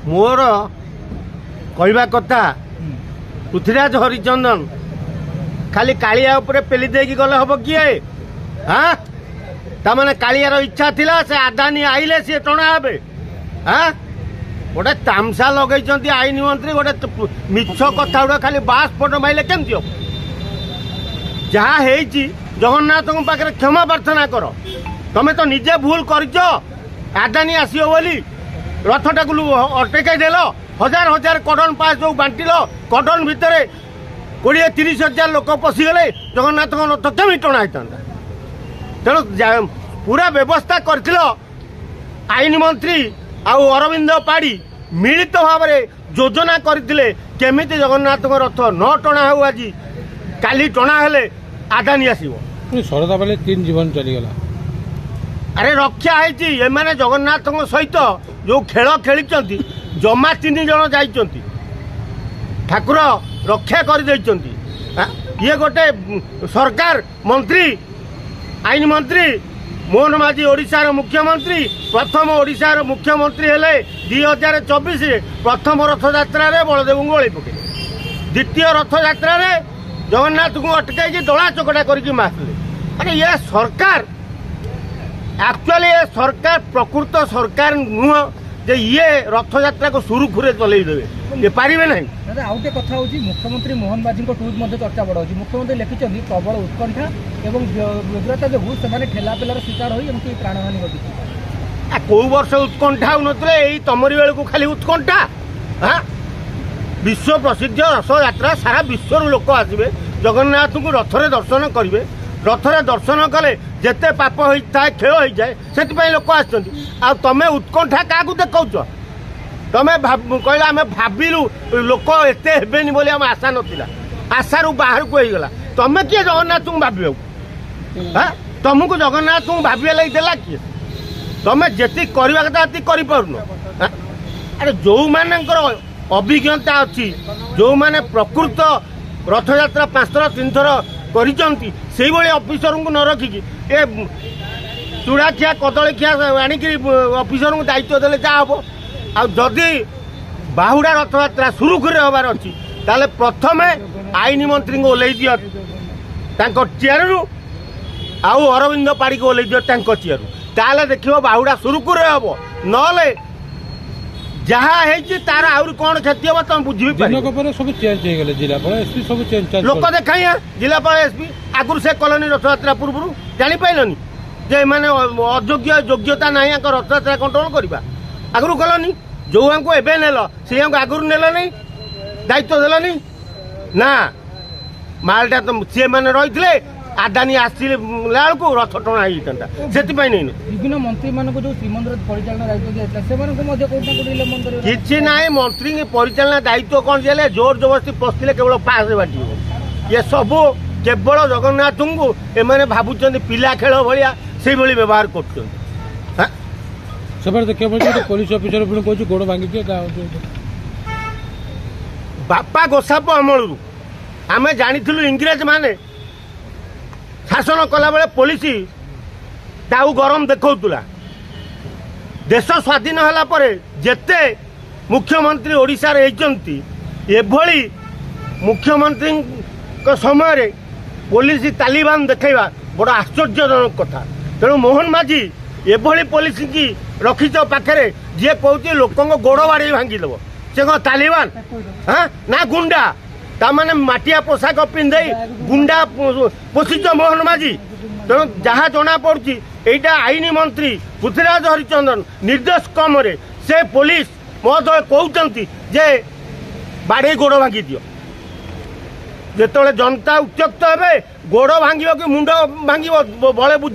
मोर कहवा कथा पृथ्वीराज हरिचंदन खाली कालिया उपरे पेली देकी गले हम किए हाँ तमाने कालियार इच्छा थिला से आदानी आइले सी टणा हे हाँ गोटे तामसा लगे आईन मंत्री गोटे मिछ कथा गुड़ा खाली बास पट माइले केमती हो जहाँ जगन्नाथ पाखे क्षमा प्रार्थना कर तमे तो निजे भूल कर आदानी आसो बोली रथटा अटकाई देल हजार हजार कड़न पास जो बांटिल कड़न भितर 20-30 हजार लोक पशिगले जगन्नाथ रथ केमी टणा होता तेणु पूरा व्यवस्था कर आईन मंत्री आउ अरविंद पाड़ी मिलित भाव योजना करते केमिति जगन्नाथ रथ न टणा हो आज काली टणा हेले आदानी आसो शरदा बेले 3 जीवन चलीगला अरे रक्षा है जगन्नाथ सहित जो खेल खेली जमा 3 जन जाइंट ठाकुर रक्षा कर ये गोटे सरकार मंत्री आईन मंत्री मोहन माझी ओडिशार मुख्यमंत्री प्रथम ओडिशार मुख्यमंत्री हेले 2024 प्रथम रथयात्रा बलदेव को गली पके द्वितीय रथयात्रा जगन्नाथ को अटकाई दला चकटा करके मारते अरे ये सरकार एक्चुअली ये सरकार प्रकृत सरकार नुह जे ये रथयात्रा को सुरुखुरे चलईदेवे ये पारे ना दादा आउ कथा हूँ मुख्यमंत्री मोहन माझी ट्वीट चर्चा बढ़ा मुख्यमंत्री लिखिं प्रबल उत्कंठा एवं व्यग्रता जो से ठेलापेलार शिकार होती प्राणहानि घटी कौ वर्ष उत्कंठा हो तमरी बेलू खाली उत्कंठा हाँ विश्व प्रसिद्ध रथयात्रा सारा विश्व लोक आसवे जगन्नाथ को रथरे दर्शन करेंगे रथरे दर्शन कले जिते पाप होता है खेल हो जाए से लोक आमे उत्कंठा क्या देखा तमें कहला आम भाविलु लोक एत हेबेनि बोली आम आशा नाला आशारू बाहर को होगा तमें किए जगन्नाथ को भाव हाँ तुमको जगन्नाथ को भाव लगे देला किए तमें जी करवा कथा कर अरे जो मानकर अभिज्ञता अच्छी जो माने प्रकृत रथयात्रा 5 थर 3 थर कर अफिसर को न रखिकी ए चूड़ा खिया कदली खिया आणिक अफिसर को दायित्व देले क्या हम आदि बाहुड़ा रथयात्रा सुरुखुरे हबार अच्छी ताले प्रथम आईन मंत्री को ओल्लै दियो चेयर रु आउ अरविंद पाड़ी को ओल्लै दियो चेयर ताले देखियो बाहुड़ा सुरुखुरे हम नले जहाँ तार आउर कौन क्षति हम तुम बुझी सब चेंज हो गले जिलापाल एसपी सब चेंज लोक देखाई जिलापाल एसपी आगुरी से कलोनी रथयात्रा पूर्व जानी पाइलनी जे माने अयोग्य योग्यता ना रथयात्रा कंट्रोल करवा आगुरी कलोनी जो हमको एवं नेल से आगुरी नेल नहीं दायित्व देलनी ना मालटा तो सी मैंने रही आदानी आसला बेलू रथ टणा होता से विभिन्न मंत्री मान जो श्रीमंदिर परिचालन दायित्व किसी ना मंत्री परिचालन दायित्व कौन दिए जोर जबरदस्ती पशुले केवल पास बांट ये सब केवल जगन्नाथ को एम भावुं पिला खेल भाया से व्यवहार कर पुलिस ऑफिसर गोड़ भांगी बापा गोसाप अमलू आम जानी इंग्रेज माने शासन कला बेले पुलिस ताऊ गरम देखौतुला देश स्वाधीन होला परे जेते मुख्यमंत्री ओडिशा रे होइचंती एभली मुख्यमंत्री को समय रे पुलिस तालिबान देखैबा बड़ आश्चर्यजनक कथा तेणु मोहन माझी एभली पुलिस की रखिच पाखे जी कहते लोक गोड़ बाड़ी भांगीदेव से कौन तालिबान हाँ ना गुंडा तामाने माटिया पोशाक पिंधे गुंडा पोषित मोहन माझी तेणु जहाँ जना पड़ी यहाँ आईन मंत्री पृथ्वीराज हरिचंदन निर्देश कम से पुलिस महोदय कहते जे बाड़े गोड़ भांगी दियो जिते जनता उत्त्यक्त हे गोड़ भांग कि मुंड भांग बड़े बुझ।